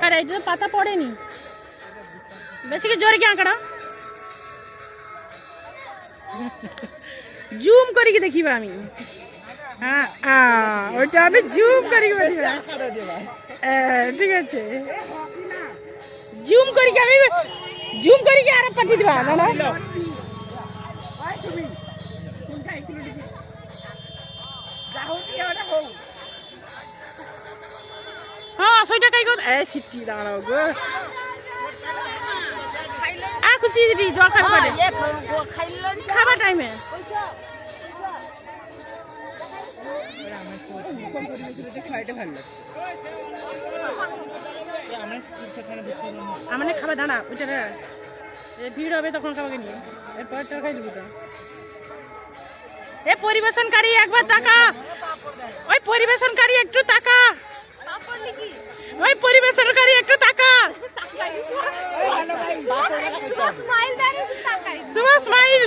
আরে এটা পাতা পড়েনি, বেশি কি জোরে কি আঁকড়া জুম করি কি দেখিবা আমি। হ্যাঁ ওইটা আমি জুম করি ঠিক আছে, জুম করি আমি জুম করি আর পাঠিয়ে দিবা না হ্যাঁ 100 টাকাই কর এ সিটি দাঁড়াও গো আ খুশি দিদি জল খাবে পারে খাবার টাইমে আমার খাবার দাঁড়া ওইটা ভিড় হবে তখন খাবাকে নিয়ে এরপর টাকাই দিবি তো। এ পরিবেশনকারী একবার টাকা, ওই পরিবেশনকারী একটু টাকা, ওই পরিবেশনকারী একটু টাকা শুভ স্মাইল